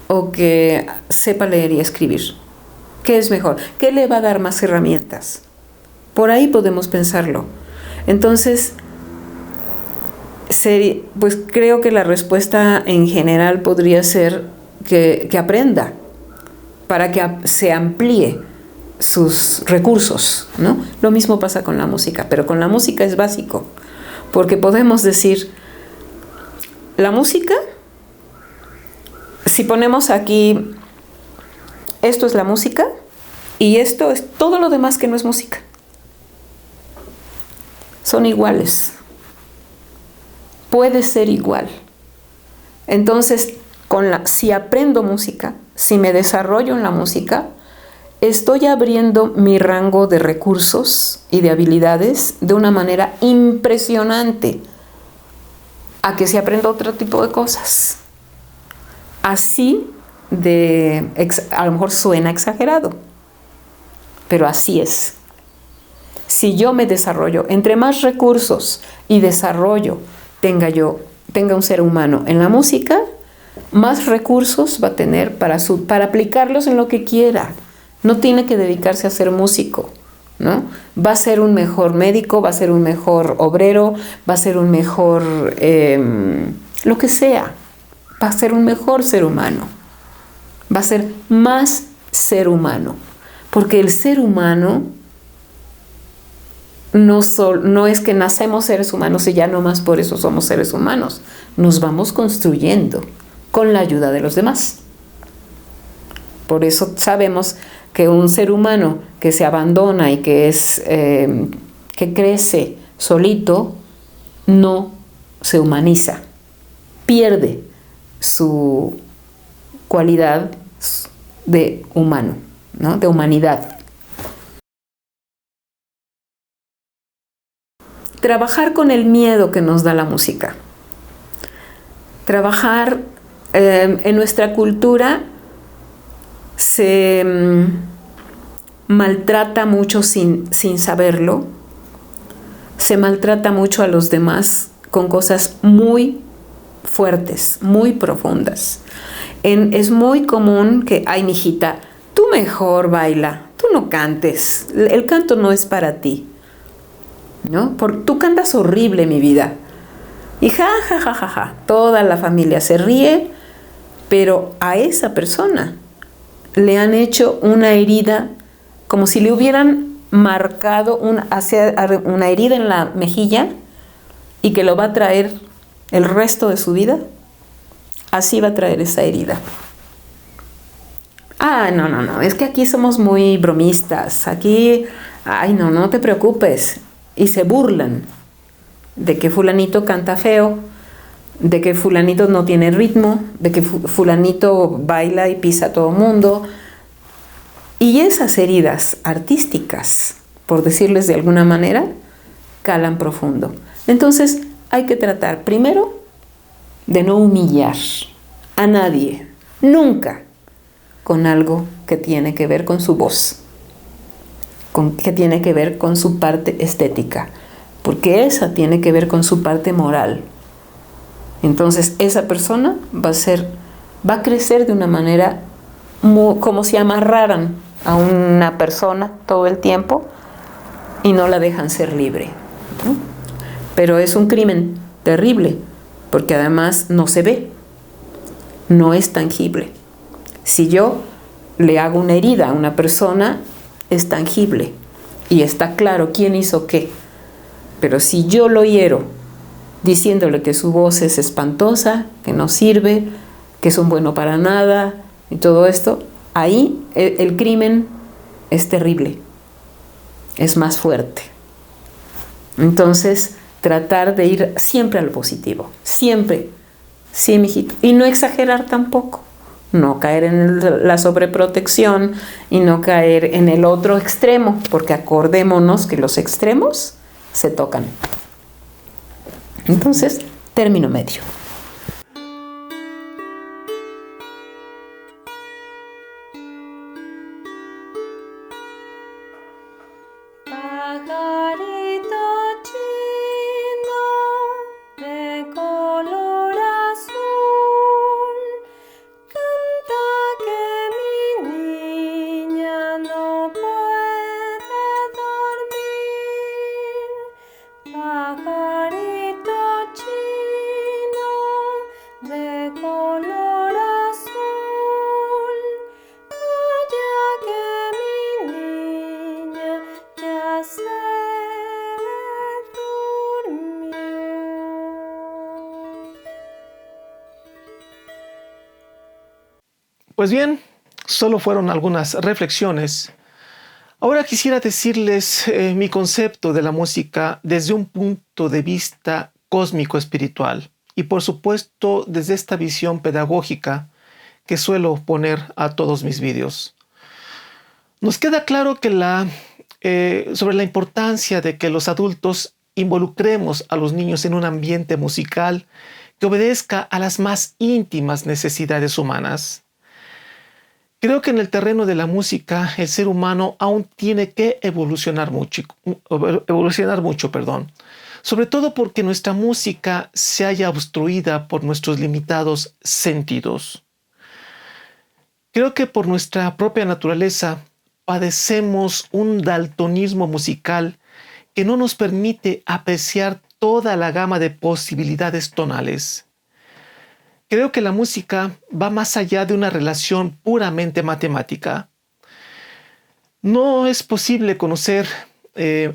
o que sepa leer y escribir? ¿Qué es mejor? ¿Qué le va a dar más herramientas? Por ahí podemos pensarlo. Entonces, pues creo que la respuesta en general podría ser que aprenda, para que se amplíe sus recursos, ¿no? Lo mismo pasa con la música, pero con la música es básico, porque podemos decir, la música, si ponemos aquí, esto es la música, y esto es todo lo demás que no es música. Son iguales. Puede ser igual. Entonces, si aprendo música, si me desarrollo en la música, estoy abriendo mi rango de recursos y de habilidades de una manera impresionante a que si aprendo otro tipo de cosas. Así a lo mejor suena exagerado, pero así es. Si yo me desarrollo, entre más recursos y desarrollo tenga un ser humano en la música, más recursos va a tener para aplicarlos en lo que quiera. No tiene que dedicarse a ser músico, ¿no? Va a ser un mejor médico, va a ser un mejor obrero, va a ser un mejor lo que sea. Va a ser un mejor ser humano. Va a ser más ser humano. Porque el ser humano no es que nacemos seres humanos y ya nomás por eso somos seres humanos. Nos vamos construyendo con la ayuda de los demás. Por eso sabemos que un ser humano que se abandona y que crece solito, no se humaniza, pierde su cualidad de humano, ¿no? De humanidad. Trabajar con el miedo que nos da la música. Trabajar en nuestra cultura se maltrata mucho sin saberlo. Se maltrata mucho a los demás con cosas muy fuertes, muy profundas. Es muy común que, ay, mijita, tú mejor baila, tú no cantes, el canto no es para ti, ¿no? Tú cantas horrible, mi vida. Y ja, toda la familia se ríe, pero a esa persona le han hecho una herida, como si le hubieran marcado una herida en la mejilla y que lo va a traer el resto de su vida. Así va a traer esa herida. Ah, no, es que aquí somos muy bromistas. Aquí, ay, no te preocupes. Y se burlan de que fulanito canta feo, de que fulanito no tiene ritmo, de que fulanito baila y pisa a todo mundo. Y esas heridas artísticas, por decirles de alguna manera, calan profundo. Entonces hay que tratar primero de no humillar a nadie, nunca, con algo que tiene que ver con su voz, que tiene que ver con su parte estética, porque esa tiene que ver con su parte moral. Entonces esa persona va a crecer de una manera como si amarraran a una persona todo el tiempo y no la dejan ser libre, ¿no? Pero es un crimen terrible, porque además no se ve, no es tangible. Si yo le hago una herida a una persona, es tangible y está claro quién hizo qué. Pero si yo lo hiero diciéndole que su voz es espantosa, que no sirve, que es un bueno para nada y todo esto, ahí el crimen es terrible, es más fuerte. Entonces, tratar de ir siempre a lo positivo, siempre, sí, mijito, y no exagerar tampoco, no caer en la sobreprotección y no caer en el otro extremo, porque acordémonos que los extremos se tocan. Entonces, término medio. Pajarito chino de color azul, canta que mi niña no puede dormir. Pajarito chino de color azul, calla que mi niña ya se durmió. Pues bien, solo fueron algunas reflexiones. Ahora quisiera decirles mi concepto de la música desde un punto de vista cósmico-espiritual y por supuesto desde esta visión pedagógica que suelo poner a todos mis vídeos. Nos queda claro que sobre la importancia de que los adultos involucremos a los niños en un ambiente musical que obedezca a las más íntimas necesidades humanas. Creo que en el terreno de la música el ser humano aún tiene que evolucionar mucho, sobre todo porque nuestra música se halla obstruida por nuestros limitados sentidos. Creo que por nuestra propia naturaleza padecemos un daltonismo musical que no nos permite apreciar toda la gama de posibilidades tonales. Creo que la música va más allá de una relación puramente matemática. No es posible conocer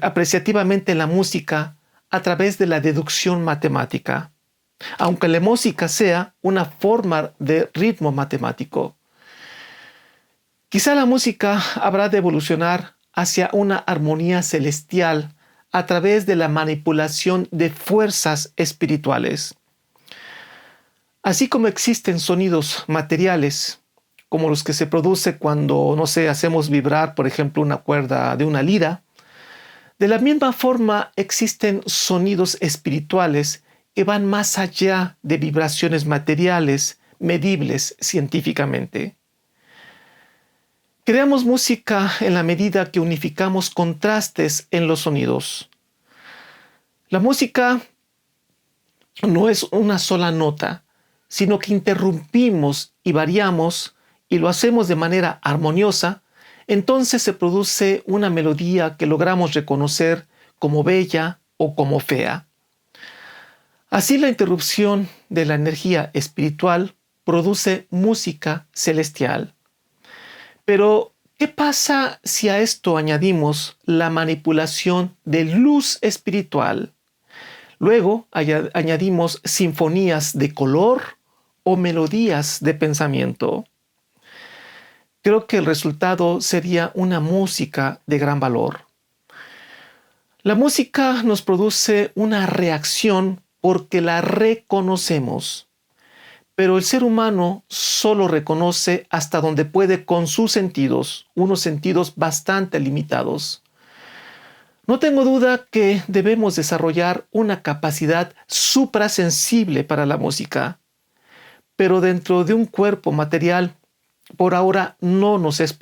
apreciativamente la música a través de la deducción matemática, aunque la música sea una forma de ritmo matemático. Quizá la música habrá de evolucionar hacia una armonía celestial a través de la manipulación de fuerzas espirituales. Así como existen sonidos materiales, como los que se produce cuando, hacemos vibrar, por ejemplo, una cuerda de una lira, de la misma forma existen sonidos espirituales que van más allá de vibraciones materiales medibles científicamente. Creamos música en la medida que unificamos contrastes en los sonidos. La música no es una sola nota, sino que interrumpimos y variamos y lo hacemos de manera armoniosa, entonces se produce una melodía que logramos reconocer como bella o como fea. Así la interrupción de la energía espiritual produce música celestial. Pero, ¿qué pasa si a esto añadimos la manipulación de luz espiritual? Luego añadimos sinfonías de color o melodías de pensamiento. Creo que el resultado sería una música de gran valor. La música nos produce una reacción porque la reconocemos, pero el ser humano solo reconoce hasta donde puede con sus sentidos, unos sentidos bastante limitados. No tengo duda que debemos desarrollar una capacidad suprasensible para la música, pero dentro de un cuerpo material, por ahora no nos es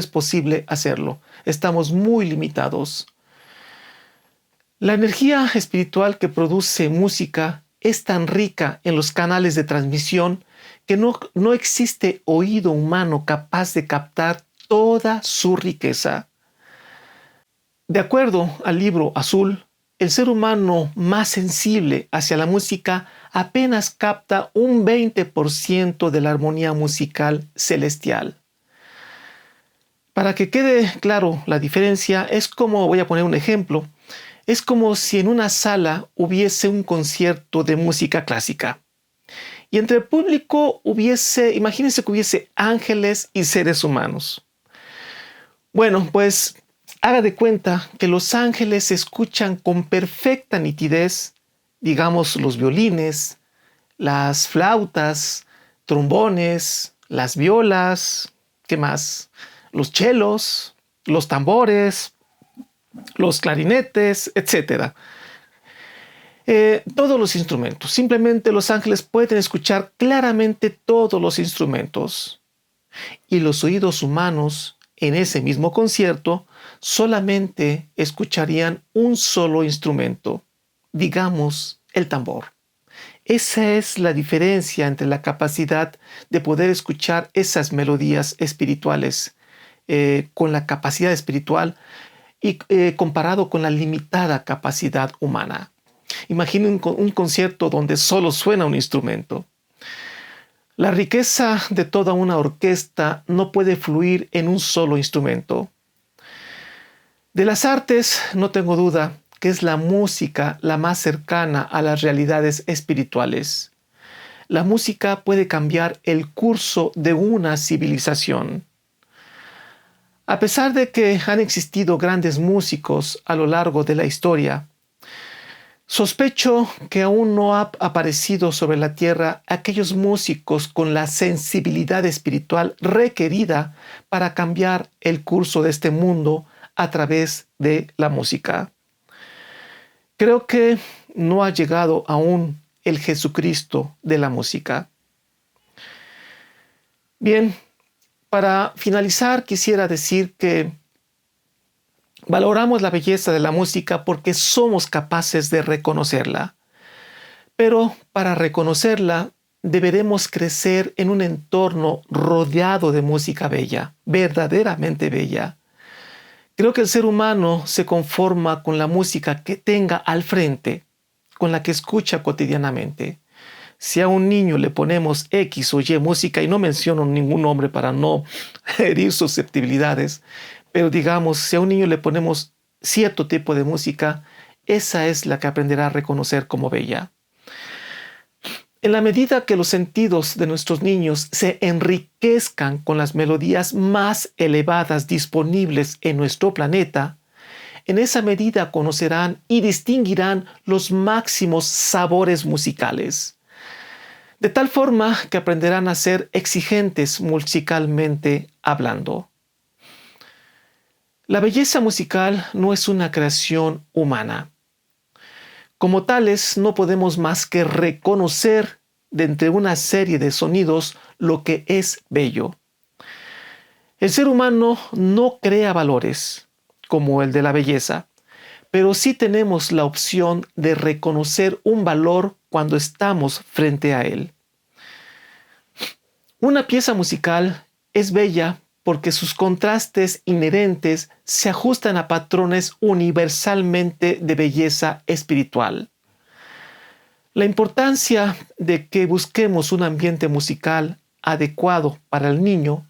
posible hacerlo. Estamos muy limitados. La energía espiritual que produce música es tan rica en los canales de transmisión que no existe oído humano capaz de captar toda su riqueza. De acuerdo al Libro Azul, el ser humano más sensible hacia la música apenas capta un 20% de la armonía musical celestial. Para que quede claro la diferencia, es como, voy a poner un ejemplo, Es como si en una sala hubiese un concierto de música clásica. Y entre el público imagínense que hubiese ángeles y seres humanos. Bueno, pues haga de cuenta que los ángeles escuchan con perfecta nitidez, digamos, los violines, las flautas, trombones, las violas, ¿qué más? Los chelos, los tambores, los clarinetes, etc. Todos los instrumentos. Simplemente los ángeles pueden escuchar claramente todos los instrumentos. Y los oídos humanos, en ese mismo concierto, solamente escucharían un solo instrumento, digamos, el tambor. Esa es la diferencia entre la capacidad de poder escuchar esas melodías espirituales con la capacidad espiritual y comparado con la limitada capacidad humana. Imaginen un concierto donde solo suena un instrumento. La riqueza de toda una orquesta no puede fluir en un solo instrumento. De las artes, no tengo duda que es la música la más cercana a las realidades espirituales. La música puede cambiar el curso de una civilización. A pesar de que han existido grandes músicos a lo largo de la historia, sospecho que aún no ha aparecido sobre la tierra aquellos músicos con la sensibilidad espiritual requerida para cambiar el curso de este mundo a través de la música. Creo que no ha llegado aún el Jesucristo de la música. Bien, para finalizar quisiera decir que valoramos la belleza de la música porque somos capaces de reconocerla. Pero para reconocerla deberemos crecer en un entorno rodeado de música bella, verdaderamente bella. Creo que el ser humano se conforma con la música que tenga al frente, con la que escucha cotidianamente. Si a un niño le ponemos X o Y música, y no menciono ningún nombre para no herir susceptibilidades, pero digamos, si a un niño le ponemos cierto tipo de música, esa es la que aprenderá a reconocer como bella. En la medida que los sentidos de nuestros niños se enriquezcan con las melodías más elevadas disponibles en nuestro planeta, en esa medida conocerán y distinguirán los máximos sabores musicales, de tal forma que aprenderán a ser exigentes musicalmente hablando. La belleza musical no es una creación humana. Como tales, no podemos más que reconocer de entre una serie de sonidos lo que es bello. El ser humano no crea valores como el de la belleza, pero sí tenemos la opción de reconocer un valor cuando estamos frente a él. Una pieza musical es bella porque sus contrastes inherentes se ajustan a patrones universalmente de belleza espiritual. La importancia de que busquemos un ambiente musical adecuado para el niño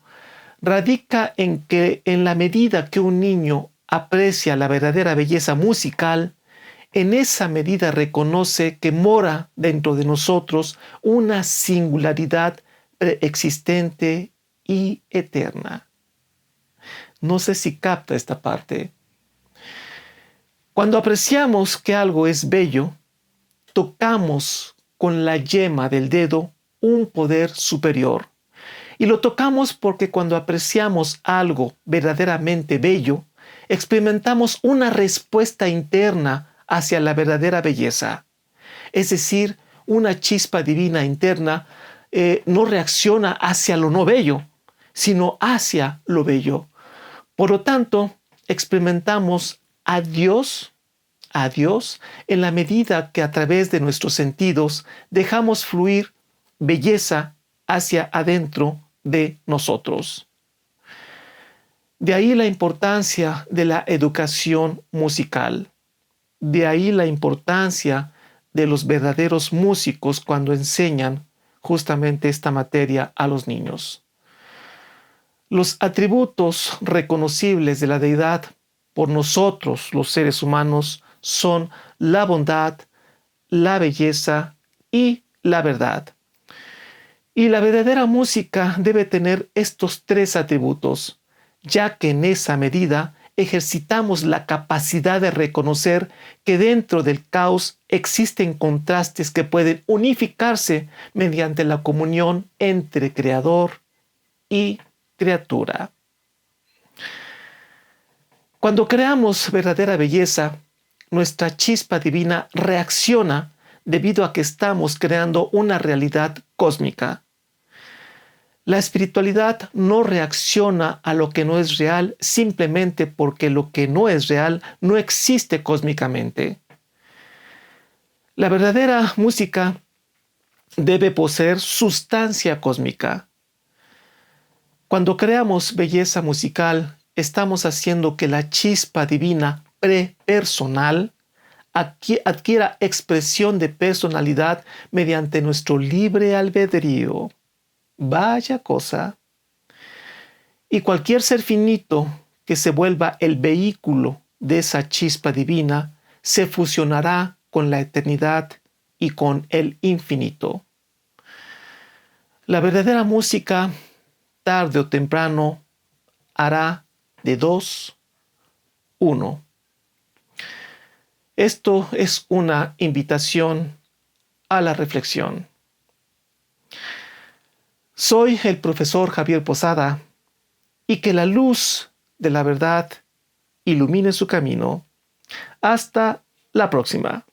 radica en que en la medida que un niño aprecia la verdadera belleza musical, en esa medida reconoce que mora dentro de nosotros una singularidad preexistente y eterna. No sé si capta esta parte. Cuando apreciamos que algo es bello, tocamos con la yema del dedo un poder superior. Y lo tocamos porque cuando apreciamos algo verdaderamente bello, experimentamos una respuesta interna hacia la verdadera belleza. Es decir, una chispa divina interna no reacciona hacia lo no bello, sino hacia lo bello. Por lo tanto, experimentamos a Dios en la medida que a través de nuestros sentidos dejamos fluir belleza hacia adentro de nosotros. De ahí la importancia de la educación musical. De ahí la importancia de los verdaderos músicos cuando enseñan justamente esta materia a los niños. Los atributos reconocibles de la deidad por nosotros, los seres humanos, son la bondad, la belleza y la verdad. Y la verdadera música debe tener estos tres atributos, ya que en esa medida ejercitamos la capacidad de reconocer que dentro del caos existen contrastes que pueden unificarse mediante la comunión entre creador y criatura. Cuando creamos verdadera belleza, nuestra chispa divina reacciona debido a que estamos creando una realidad cósmica. La espiritualidad no reacciona a lo que no es real simplemente porque lo que no es real no existe cósmicamente. La verdadera música debe poseer sustancia cósmica. Cuando creamos belleza musical, estamos haciendo que la chispa divina prepersonal adquiera expresión de personalidad mediante nuestro libre albedrío. Vaya cosa. Y cualquier ser finito que se vuelva el vehículo de esa chispa divina se fusionará con la eternidad y con el infinito. La verdadera música, tarde o temprano, hará de 2, 1. Esto es una invitación a la reflexión. Soy el profesor Javier Posada y que la luz de la verdad ilumine su camino. Hasta la próxima.